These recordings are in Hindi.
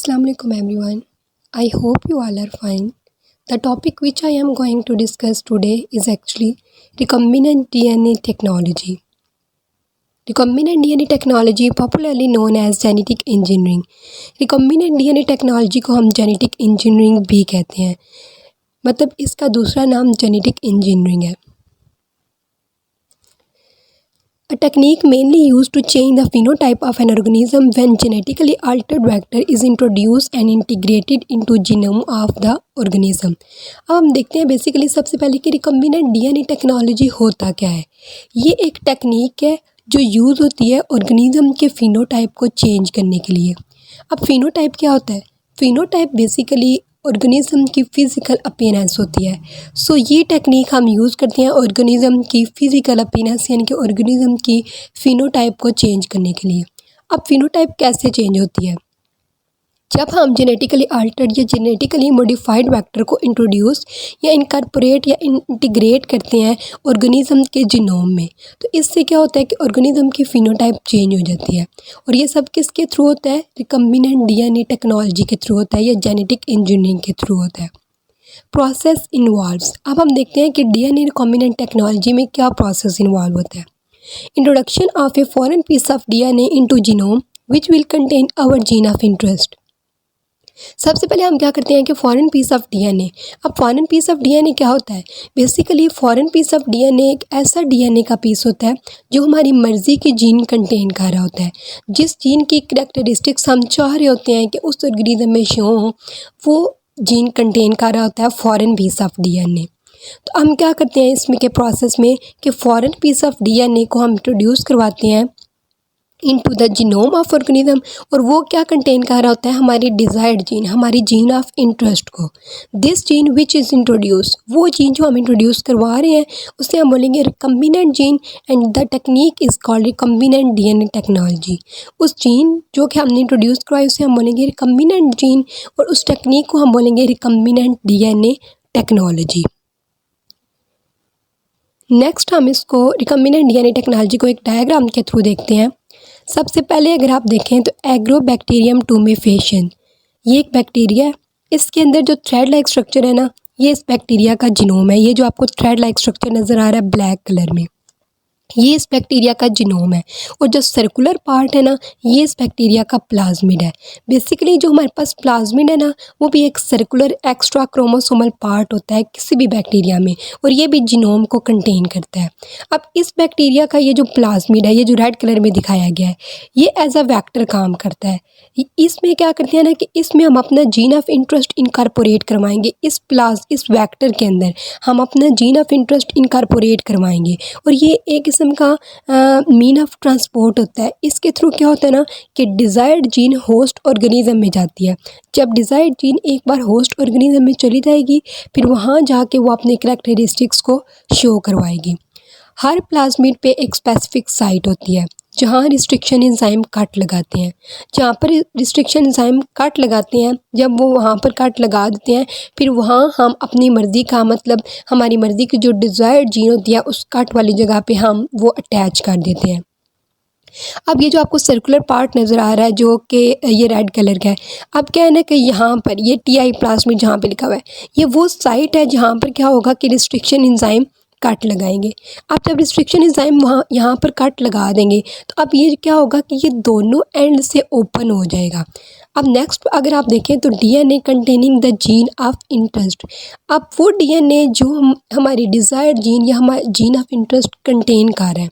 Assalamualaikum everyone. I hope you all are fine. The topic which I am going to discuss today is actually recombinant DNA technology. Recombinant DNA technology popularly known as genetic engineering. Recombinant DNA technology को हम genetic engineering भी कहते हैं, मतलब इसका दूसरा नाम genetic engineering है. A technique mainly used to change the phenotype of an organism when genetically altered vector is introduced and integrated into genome of the organism. अब हम देखते हैं बेसिकली सबसे पहले कि रिकम्बिनेंट डीएनए टेक्नोलॉजी होता क्या है. ये एक टेक्निक है जो यूज़ होती है ऑर्गेनिज्म के फिनोटाइप को चेंज करने के लिए. अब फिनोटाइप क्या होता है? फिनोटाइप बेसिकली ऑर्गेनिज्म की फ़िज़िकल अपीयरेंस होती है. सो ये टेक्निक हम यूज़ करते हैं ऑर्गेनिज्म की फ़िज़िकल अपीयरेंस यानी कि ऑर्गेनिज्म की फ़िनोटाइप को चेंज करने के लिए. अब फ़िनोटाइप कैसे चेंज होती है? जब हम जेनेटिकली अल्टर्ड या जेनेटिकली मॉडिफाइड वेक्टर को इंट्रोड्यूस या इनकॉर्पोरेट या इंटीग्रेट करते हैं ऑर्गेनिज्म के जीनोम में, तो इससे क्या होता है कि ऑर्गेनिज्म की फिनोटाइप चेंज हो जाती है. और ये सब किसके थ्रू होता है? रिकम्बिनेंट डीएनए टेक्नोलॉजी के थ्रू होता है या जेनेटिक इंजीनियरिंग के थ्रू होता है. Process involves. अब हम देखते हैं कि डीएनए रिकम्बिनेंट टेक्नोलॉजी में क्या प्रोसेस इन्वॉल्व होता है. Introduction of a foreign piece of DNA into genome which will contain our gene of interest. सबसे पहले हम क्या करते हैं कि फॉरेन पीस ऑफ डीएनए. अब फॉरेन पीस ऑफ डीएनए क्या होता है? Basically foreign piece of DNA एक ऐसा डीएनए का पीस होता है जो हमारी मर्ज़ी के जीन कंटेन कर रहा होता है. जिस जीन की करैक्टरिस्टिक्स हम चाह रहे होते हैं कि उस ऑर्गेनिज्म में शो हो, वो जीन कंटेन कर रहा होता है फॉरेन पीस ऑफ डीएनए. तो हम क्या करते हैं इसमें के प्रोसेस में कि फॉरेन पीस ऑफ डीएनए को हम इंट्रोड्यूस करवाते हैं into the genome of organism. और वो क्या कंटेन कर रहा होता है? हमारी डिज़ायर्ड जीन, हमारी जीन ऑफ इंटरेस्ट को. This gene which is introduce, वो जीन जो हम इंट्रोड्यूस करवा रहे हैं उसे हम बोलेंगे recombinant gene and the technique is called recombinant DNA technology. उस जीन जो कि हमने इंट्रोड्यूस करवाई उसे हम बोलेंगे रिकम्बिनेंट जीन और उस टेक्निक को हम बोलेंगे रिकम्बिनेंट डीएनए टेक्नोलॉजी. नेक्स्ट हम इसको रिकम्बिनेंट डीएनए टेक्नोलॉजी को एक डायग्राम के थ्रू देखते हैं. सबसे पहले अगर आप देखें तो एग्रोबैक्टीरियम टूमेफेशियन, ये एक बैक्टीरिया है. इसके अंदर जो थ्रेड लाइक स्ट्रक्चर है ना, ये इस बैक्टीरिया का जीनोम है. ये जो आपको थ्रेड लाइक स्ट्रक्चर नज़र आ रहा है ब्लैक कलर में, ये इस बैक्टीरिया का जीनोम है. और जो सर्कुलर पार्ट है ना, ये इस बैक्टीरिया का प्लाज्मिड है. बेसिकली जो हमारे पास प्लाज्मिड है ना, वो भी एक सर्कुलर एक्स्ट्रा क्रोमोसोमल पार्ट होता है किसी भी बैक्टीरिया में, और ये भी जीनोम को कंटेन करता है. अब इस बैक्टीरिया का ये जो प्लाज्मिड है, ये जो रेड कलर में दिखाया गया है, ये एज अ वैक्टर काम करता है. इसमें क्या करते हैं ना कि इसमें हम अपना जीन ऑफ इंटरेस्ट इनकॉर्पोरेट करवाएंगे. इस वैक्टर के अंदर हम अपना जीन ऑफ इंटरेस्ट इनकॉर्पोरेट करवाएंगे. और ये एक किस्म का मीन ऑफ ट्रांसपोर्ट होता है. इसके थ्रू क्या होता है ना कि डिज़ायर्ड जीन होस्ट ऑर्गेनिज्म में जाती है. जब डिज़ायर्ड जीन एक बार होस्ट ऑर्गेनिज्म में चली जाएगी, फिर वहाँ जाके वो अपने करैक्टरिस्टिक्स को शो करवाएगी. हर प्लाज्मिड पे एक स्पेसिफिक साइट होती है जहाँ रिस्ट्रिक्शन एंजाइम कट लगाते हैं. जहाँ पर रिस्ट्रिक्शन एंजाइम कट लगाते हैं, जब वो वहाँ पर कट लगा देते हैं, फिर वहाँ हम अपनी मर्ज़ी का, मतलब हमारी मर्ज़ी की जो डिज़ायर्ड जीन होती है उस कट वाली जगह पे हम वो अटैच कर देते हैं. अब ये जो आपको सर्कुलर पार्ट नज़र आ रहा है जो कि ये रेड कलर का है, अब क्या है ना कि यहाँ पर ये टीआई प्लाज्मिड जहाँ पे लिखा हुआ है, ये वो साइट है जहाँ पर क्या होगा कि रिस्ट्रिक्शन एंजाइम कट लगाएंगे. अब जब रिस्ट्रिक्शन एंजाइम वहाँ यहाँ पर कट लगा देंगे तो अब ये क्या होगा कि ये दोनों एंड से ओपन हो जाएगा. अब नेक्स्ट अगर आप देखें तो DNA containing the gene of interest. अब वो डीएनए जो हमारी डिज़ायर्ड जीन या हमारे जीन ऑफ इंटरेस्ट कंटेन कर रहा है,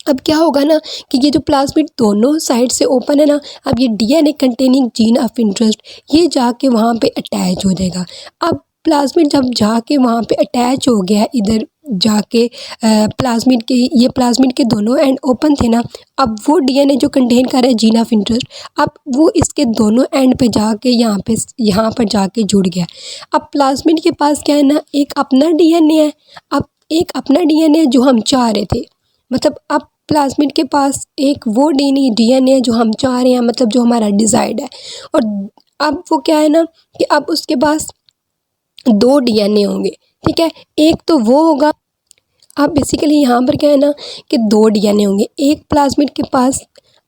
अब क्या होगा ना कि ये जो प्लाज्मिड दोनों साइड से ओपन है ना, अब ये DNA containing gene of interest ये जाके वहाँ पे अटैच हो जाएगा. अब प्लाज्मिड जब जाके वहाँ पे अटैच हो गया, इधर जाके प्लाज्मिड के दोनों एंड ओपन थे ना, अब वो डीएनए जो कंटेन कर रहा है जीन ऑफ इंटरेस्ट, अब वो इसके दोनों एंड पे जाके यहाँ पर जाके जुड़ गया. अब प्लाज्मिड के पास क्या है ना, एक अपना डीएनए है. अब एक अपना डीएनए जो हम चाह रहे थे, मतलब अब प्लाज्मिड के पास एक वो डीएनए है जो हम चाह रहे हैं, मतलब जो हमारा डिज़ायर्ड है. और अब वो क्या है ना कि अब उसके पास दो डीएनए होंगे, ठीक है. एक तो वो होगा, अब बेसिकली यहाँ पर क्या है ना कि दो डीएनए होंगे. एक प्लाज्मिड के पास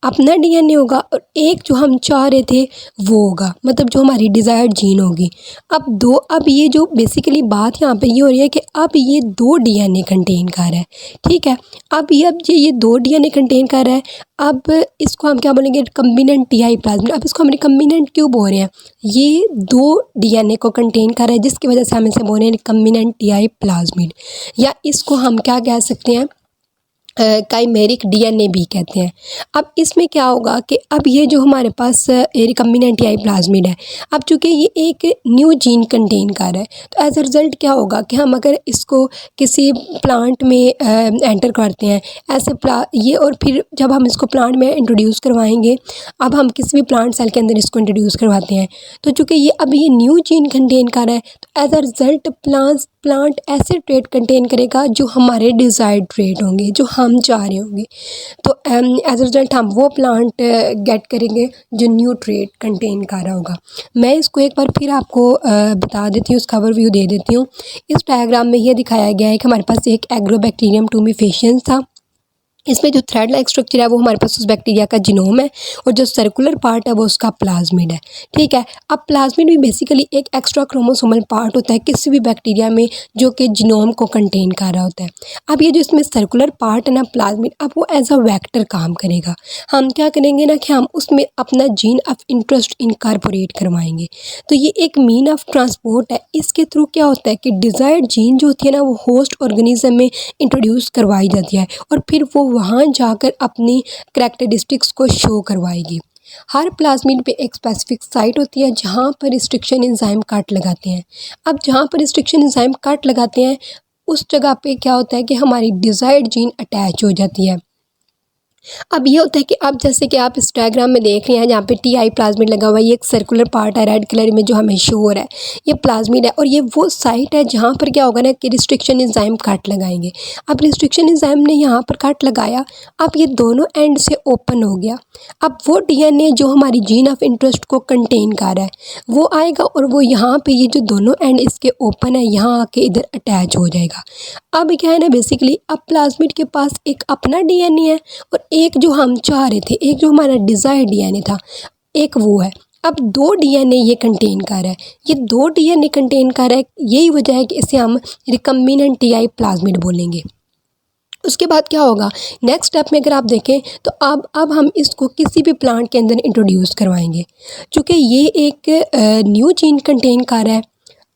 अपना डीएनए होगा और एक जो हम चाह रहे थे वो होगा, मतलब जो हमारी डिज़ायर्ड जीन होगी। अब ये जो बेसिकली बात यहाँ पे ये हो रही है कि अब ये 2 डीएनए कंटेन कर रहा है, ठीक है। अब ये 2 डीएनए कंटेन कर रहा है। अब इसको हम क्या बोलेंगे, रिकम्बिनेंट टीआई प्लाज्मिड। अब इसको हम रिकम्बिनेंट क्यों बोल रहे हैं, ये 2 डीएनए को कंटेन कर रहा है जिसकी वजह से हम इसे बोल रहे हैं रिकम्बिनेंट टीआई प्लाज्मिड, या इसको हम क्या कह सकते हैं, काइमेरिक डीएनए भी कहते हैं। अब इसमें क्या होगा कि अब ये जो हमारे पास रिकम्बिनेंट टीआई प्लाज्मिड है, अब चूँकि ये एक न्यू जीन कंटेन कर रहा है, तो एज अ रिज़ल्ट क्या होगा कि हम अगर इसको किसी प्लांट में एंटर करते हैं ये, और फिर जब हम इसको प्लांट में इंट्रोड्यूस करवाएंगे, अब हम किसी भी प्लांट सेल के अंदर इसको इंट्रोड्यूस करवाते हैं, तो चूँकि ये न्यू जीन कंटेन कर रहा है, तो एज अ रिज़ल्ट प्लांट ऐसे ट्रेट कंटेन करेगा जो हमारे डिज़ायर्ड ट्रेट होंगे, जो हम चाह रहे होंगे। तो एज अ रिज़ल्ट हम वो प्लांट गेट करेंगे जो न्यू ट्रेट कंटेन कर रहा होगा। मैं इसको एक बार फिर आपको बता देती हूँ, इसका ओवरव्यू दे देती हूँ। इस डायग्राम में ये दिखाया गया है कि हमारे पास एक एग्रोबैक्टीरियम टूमेफेशियंस था। इसमें जो थ्रेड लाइक स्ट्रक्चर है वो हमारे पास उस बैक्टीरिया का जीनोम है, और जो सर्कुलर पार्ट है वो उसका प्लाज्मिड है, ठीक है। अब प्लाज्मिड भी बेसिकली एक एक्स्ट्रा क्रोमोसोमल पार्ट होता है किसी भी बैक्टीरिया में जो कि जीनोम को कंटेन कर रहा होता है। अब ये जो इसमें सर्कुलर पार्ट है ना प्लाज्मिड, अब वो एज अ वेक्टर काम करेगा। हम क्या करेंगे ना कि हम उसमें अपना जीन ऑफ इंटरेस्ट इनकॉर्पोरेट करवाएंगे। तो ये एक मीन ऑफ ट्रांसपोर्ट है। इसके थ्रू क्या होता है कि डिज़ायर्ड जीन जो होती है ना वो होस्ट ऑर्गेनिज्म में इंट्रोड्यूस करवाई जाती है, और फिर वो वहाँ जाकर अपनी करैक्टरिस्टिक्स को शो करवाएगी। हर प्लाज्मिड पे एक स्पेसिफिक साइट होती है जहाँ पर रिस्ट्रिक्शन एंजाइम कट लगाते हैं। अब जहाँ पर रिस्ट्रिक्शन एंजाइम कट लगाते हैं उस जगह पे क्या होता है कि हमारी डिज़ायर्ड जीन अटैच हो जाती है। अब ये होता है कि अब जैसे कि आप इस डायग्राम में देख रहे हैं जहाँ पे टीआई प्लाज्मिड लगा हुआ है, ये एक सर्कुलर पार्ट है रेड कलर में जो हमें शो हो रहा है, ये प्लाज्मिड है, और ये वो साइट है जहाँ पर क्या होगा ना कि रिस्ट्रिक्शन एंजाइम कट लगाएंगे। अब रिस्ट्रिक्शन एंजाइम ने यहाँ पर कट लगाया, अब ये दोनों एंड से ओपन हो गया। अब वो डीएनए जो हमारी जीन ऑफ इंटरेस्ट को कंटेन कर रहा है वो आएगा, और वो यहाँ पे ये जो दोनों एंड इसके ओपन है यहाँ आके इधर अटैच हो जाएगा। अब क्या है ना बेसिकली अब प्लाज्मिड के पास एक अपना डीएनए है, और एक जो हम चाह रहे थे, एक जो हमारा डिज़ायर्ड डीएनए था, एक वो है। अब 2 डीएनए ये कंटेन कर रहा है, ये 2 डीएनए कंटेन कर रहा है, यही वजह है कि इसे हम रिकम्बिनेंट टीआई प्लाज्मिड बोलेंगे। उसके बाद क्या होगा नेक्स्ट स्टेप में अगर आप देखें तो अब हम इसको किसी भी प्लांट के अंदर इंट्रोड्यूस करवाएंगे। चूँकि ये एक न्यू जीन कंटेन कर रहा है,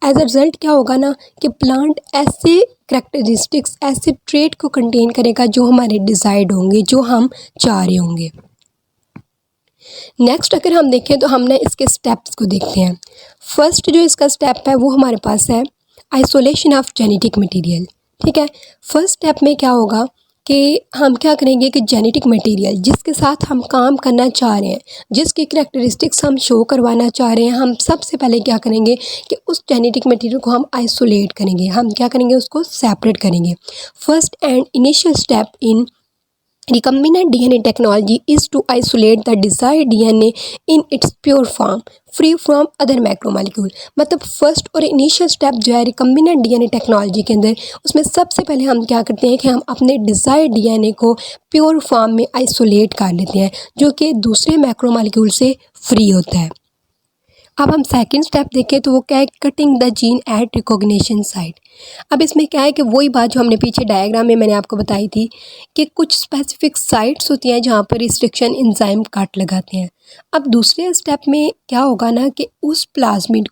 एज अ रिज़ल्ट क्या होगा ना कि प्लांट ऐसे करैक्टरिस्टिक्स, ऐसे ट्रेट को कंटेन करेगा जो हमारे डिज़ायर्ड होंगे, जो हम चाह रहे होंगे। नेक्स्ट अगर हम देखें तो हमने इसके स्टेप्स को देखते हैं। फर्स्ट जो इसका स्टेप है वो हमारे पास है आइसोलेशन ऑफ जेनेटिक मटेरियल, ठीक है। फर्स्ट स्टेप में क्या होगा कि हम क्या करेंगे कि जेनेटिक मटेरियल जिसके साथ हम काम करना चाह रहे हैं, जिसकी करैक्टरिस्टिक्स हम शो करवाना चाह रहे हैं, हम सबसे पहले क्या करेंगे कि उस जेनेटिक मटेरियल को हम आइसोलेट करेंगे, हम क्या करेंगे उसको सेपरेट करेंगे। First and initial step in recombinant DNA technology is to isolate the desired DNA in its pure form free from other macromolecule। मतलब फर्स्ट और इनिशियल स्टेप जो है रिकम्बिनेंट डीएनए टेक्नोलॉजी के अंदर, उसमें सबसे पहले हम क्या करते हैं कि हम अपने डिज़ायर्ड डीएनए को प्योर फॉर्म में आइसोलेट कर लेते हैं जो कि दूसरे मैक्रोमोलेक्यूल से फ्री होता है। अब हम सेकंड स्टेप देखें तो वो क्या है, cutting the gene at recognition site. अब इसमें क्या है कि वही बात जो हमने पीछे डायग्राम में मैंने आपको बताई थी कि कुछ स्पेसिफिक साइट्स होती हैं जहाँ पर रिस्ट्रिक्शन एंजाइम कट लगाते हैं। अब दूसरे स्टेप में क्या होगा ना कि उस प्लाज्मिड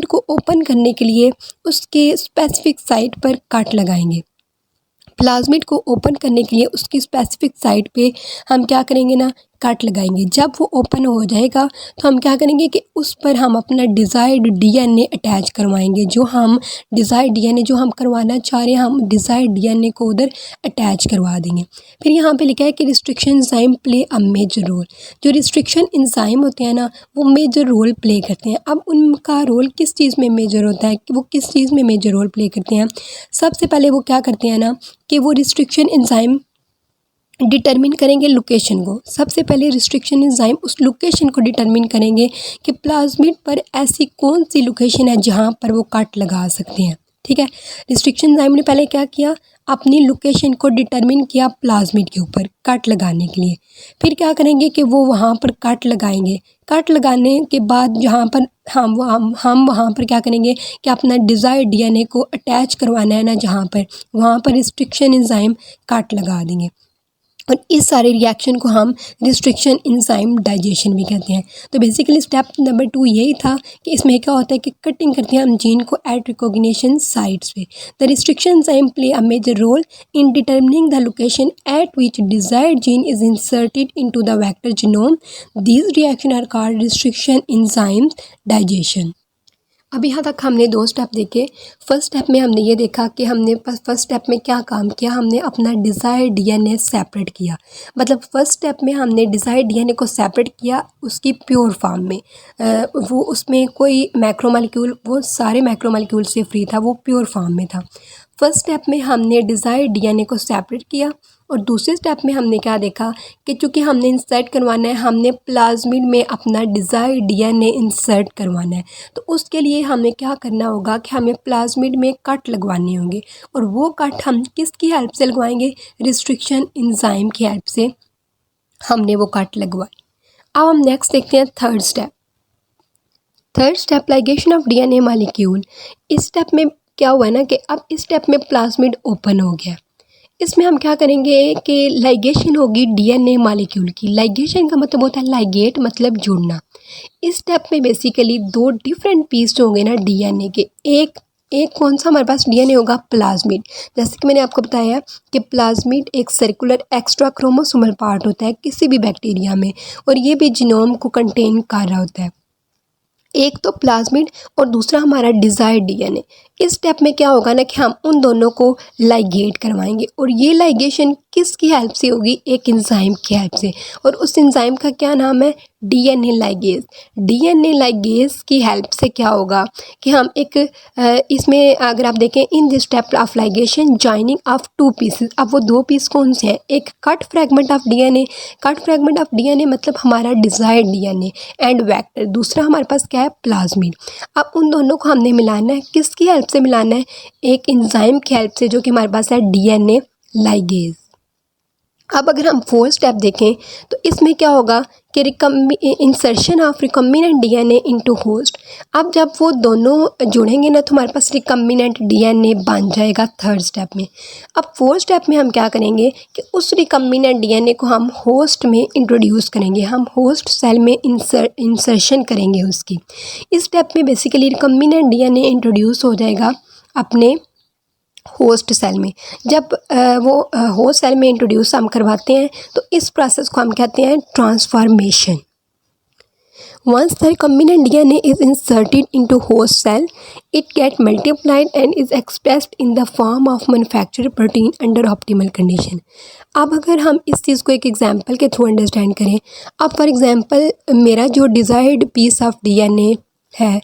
को ओपन करने के लिए उसके स्पेसिफिक साइट पर कट लगाएंगे। प्लाज्मिड को ओपन करने के लिए उसकी स्पेसिफिक साइट पे हम क्या करेंगे ना कट लगाएंगे। जब वो ओपन हो जाएगा तो हम क्या करेंगे कि उस पर हम अपना डिज़ायर्ड डीएनए अटैच करवाएंगे, जो हम डिज़ायर्ड डीएनए जो हम करवाना चाह रहे हैं हम डिज़ायर्ड डीएनए को उधर अटैच करवा देंगे। फिर यहाँ पे लिखा है कि restriction enzyme play a major role. जो रिस्ट्रिक्शन एंजाइम होते हैं ना वो मेजर रोल प्ले करते हैं। अब उनका रोल किस चीज़ में मेजर होता है कि वो किस चीज़ में मेजर रोल प्ले करते हैं। सबसे पहले वो क्या करते हैं ना कि वो रिस्ट्रिक्शन एंजाइम डिटरमिन करेंगे लोकेशन को। सबसे पहले रिस्ट्रिक्शन एंजाइम उस लोकेशन को डिटरमिन करेंगे कि प्लाज्मिड पर ऐसी कौन सी लोकेशन है जहाँ पर वो कट लगा सकते हैं। ठीक है। रिस्ट्रिक्शन एंजाइम ने पहले क्या किया, अपनी लोकेशन को डिटरमिन किया प्लाज्मिड के ऊपर कट लगाने के लिए। फिर क्या करेंगे कि वो वहाँ पर कट लगाएंगे। कट लगाने के बाद जहाँ पर हम वहाँ पर क्या करेंगे कि अपना डिज़ायर्ड डीएनए को अटैच करवाना है ना, जहाँ पर वहाँ पर रिस्ट्रिक्शन एंजाइम कट लगा देंगे। और इस सारे रिएक्शन को हम रिस्ट्रिक्शन एंजाइम डाइजेशन भी कहते हैं। तो बेसिकली स्टेप नंबर 2 यही था कि इसमें क्या होता है कि कटिंग करते हैं हम जीन को एट रिकॉग्निशन साइट्स पे। The restriction enzyme play a major role in determining the location at which desired gene is inserted into the vector genome. These reaction are called restriction enzyme digestion. अब यहाँ तक हमने 2 स्टेप देखे। फर्स्ट स्टेप में हमने ये देखा कि हमने फर्स्ट स्टेप में क्या काम किया, हमने अपना डिज़ायर्ड डीएनए सेपरेट किया। मतलब फर्स्ट स्टेप में हमने डिज़ायर्ड डीएनए को सेपरेट किया उसकी प्योर फॉर्म में। वो उसमें कोई मैक्रोमोलेक्यूल, वो सारे मैक्रोमोलेक्यूल से फ्री था, वो प्योर फॉर्म में था। फर्स्ट स्टेप में हमने डिज़ायर्ड डीएनए को सेपरेट किया। और दूसरे स्टेप में हमने क्या देखा कि चूँकि हमने इंसर्ट करवाना है, हमने प्लाज्मिड में अपना डिज़ायर्ड डीएनए इंसर्ट करवाना है। तो उसके लिए हमें क्या करना होगा कि हमें प्लाज्मिड में कट लगवाने होंगे। और वो कट हम किसकी हेल्प से लगवाएंगे, रिस्ट्रिक्शन एंजाइम की हेल्प से हमने वो कट लगवाए। अब हम नेक्स्ट देखते हैं third step ligation of DNA molecule. इस स्टेप में क्या हुआ है ना कि अब इस स्टेप में प्लाज्मिड ओपन हो गया। इसमें हम क्या करेंगे कि लाइगेशन होगी डीएनए मॉलिक्यूल की। लाइगेशन का मतलब होता है लाइगेट, मतलब जुड़ना। इस स्टेप में बेसिकली 2 डिफरेंट पीस होंगे ना डीएनए के। एक कौन सा हमारे पास डीएनए होगा, प्लाज्मिड। जैसे कि मैंने आपको बताया कि प्लाज्मिड एक सर्कुलर एक्स्ट्रा क्रोमोसोमल पार्ट होता है किसी भी बैक्टीरिया में, और ये भी जीनोम को कंटेन कर रहा होता है। एक तो प्लाज्मिड और दूसरा हमारा डिज़ायर्ड डीएनए। इस स्टेप में क्या होगा ना कि हम उन दोनों को लाइगेट करवाएंगे। और ये लाइगेशन किसकी हेल्प से होगी, एक एंजाइम की हेल्प से। और उस एंजाइम का क्या नाम है, डीएनए लाइगेज। डीएनए लाइगेज की हेल्प से क्या होगा कि हम एक इसमें अगर आप देखें, in this step of ligation joining of 2 pieces. अब वो 2 पीस कौन से हैं, एक cut fragment of DNA. Cut fragment of DNA मतलब हमारा डिज़ायर्ड डीएनए एंड वेक्टर। दूसरा हमारे पास क्या है, प्लाज्मिड। अब उन दोनों को हमने मिलाना है, किसकी हेल्प से मिलाना है, एक एंजाइम की हेल्प से, जो कि हमारे पास है डीएनए लाइगेज। अब अगर हम 4th स्टेप देखें तो इसमें क्या होगा कि insertion of recombinant DNA into host. अब जब वो दोनों जुड़ेंगे ना तो हमारे पास रिकम्बिनेंट डीएनए बन जाएगा 3rd स्टेप में। अब 4th स्टेप में हम क्या करेंगे कि उस रिकम्बिनेंट डीएनए को हम होस्ट में इंट्रोड्यूस करेंगे, हम होस्ट सेल में इंसर्शन करेंगे उसकी। इस स्टेप में बेसिकली रिकम्बिनेंट डीएनए इंट्रोड्यूस हो जाएगा अपने होस्ट सेल में। जब वो होस्ट सेल में इंट्रोड्यूस हम करवाते हैं तो इस प्रोसेस को हम कहते हैं transformation. Once the recombinant DNA is inserted into host cell, it gets multiplied and is expressed in the form of manufactured protein under optimal condition. अब अगर हम इस चीज़ को एक एग्जांपल के थ्रू अंडरस्टैंड करें, अब फॉर एग्जांपल मेरा जो डिज़ायर्ड पीस ऑफ डीएनए है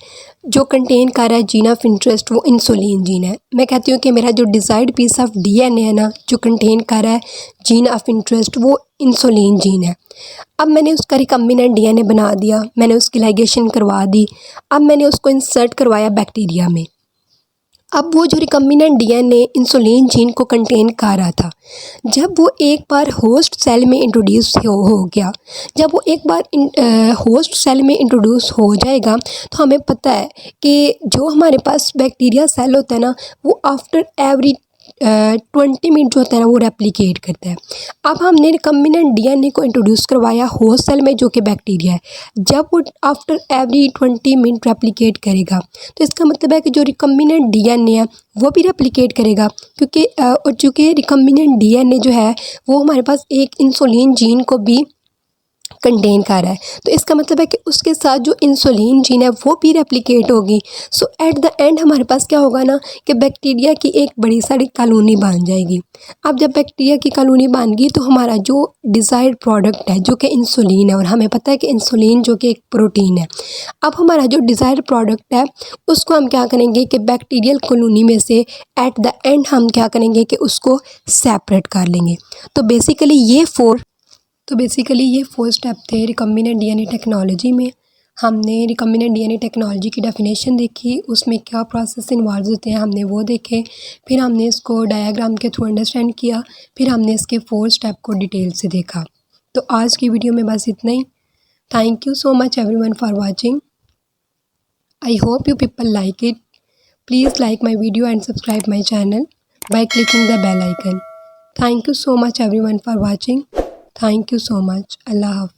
जो कंटेन कर रहा है जीन ऑफ इंटरेस्ट, वो इंसुलिन जीन है। मैं कहती हूँ कि मेरा जो डिज़ायर्ड पीस ऑफ डीएनए है ना, जो कंटेन कर रहा है जीन ऑफ इंटरेस्ट, वो इंसुलिन जीन है। अब मैंने उसका रिकम्बिनेंट डीएनए बना दिया, मैंने उसकी लाइगेशन करवा दी। अब मैंने उसको इंसर्ट करवाया बैक्टीरिया में। अब वो जो रिकम्बिनेंट डीएनए इंसुलिन जीन को कंटेन कर रहा था, जब वो एक बार होस्ट सेल में इंट्रोड्यूस हो गया, जब वो एक बार होस्ट सेल में इंट्रोड्यूस हो जाएगा तो हमें पता है कि जो हमारे पास बैक्टीरिया सेल होता है ना, वो आफ्टर एवरी 20 मिनट जो होता है ना वो रेप्लिकेट करता है। अब हमने रिकम्बिनेंट डीएनए को इंट्रोड्यूस करवाया होस्ट सेल में जो कि बैक्टीरिया है। जब वो आफ्टर एवरी 20 मिनट रेप्लिकेट करेगा तो इसका मतलब है कि जो रिकम्बिनेंट डीएनए है वो भी रेप्लिकेट करेगा, क्योंकि और चूँकि रिकम्बिनेंट डीएनए जो है वो हमारे पास एक इंसुलिन जीन को भी कंटेन कर रहा है। तो इसका मतलब है कि उसके साथ जो इंसुलिन जीन है वो भी रेप्लिकेट होगी। सो एट द एंड हमारे पास क्या होगा ना कि बैक्टीरिया की एक बड़ी सारी कॉलोनी बन जाएगी। अब जब बैक्टीरिया की कॉलोनी बन गई तो हमारा जो डिज़ायर्ड प्रोडक्ट है जो कि इंसुलिन है, और हमें पता है कि इंसुलिन जो कि एक प्रोटीन है, अब हमारा जो डिज़ायर्ड प्रोडक्ट है उसको हम क्या करेंगे कि बैक्टीरियल कॉलोनी में से एट द एंड हम क्या करेंगे कि उसको सेपरेट कर लेंगे। तो बेसिकली ये 4 स्टेप थे रिकम्बिनेंट डीएनए टेक्नोलॉजी में। हमने रिकम्बिनेंट डीएनए टेक्नोलॉजी की डेफिनेशन देखी, उसमें क्या प्रोसेस इन्वॉल्व होते हैं हमने वो देखे। फिर हमने इसको डायग्राम के थ्रू अंडरस्टैंड किया। फिर हमने इसके 4 स्टेप को डिटेल से देखा। तो आज की वीडियो में बस इतना ही। Thank you so much everyone for watching. I hope you people like it. Please like my video and subscribe my channel by clicking the bell icon. Thank you so much everyone for watching. Thank you so much. Allah Hafiz.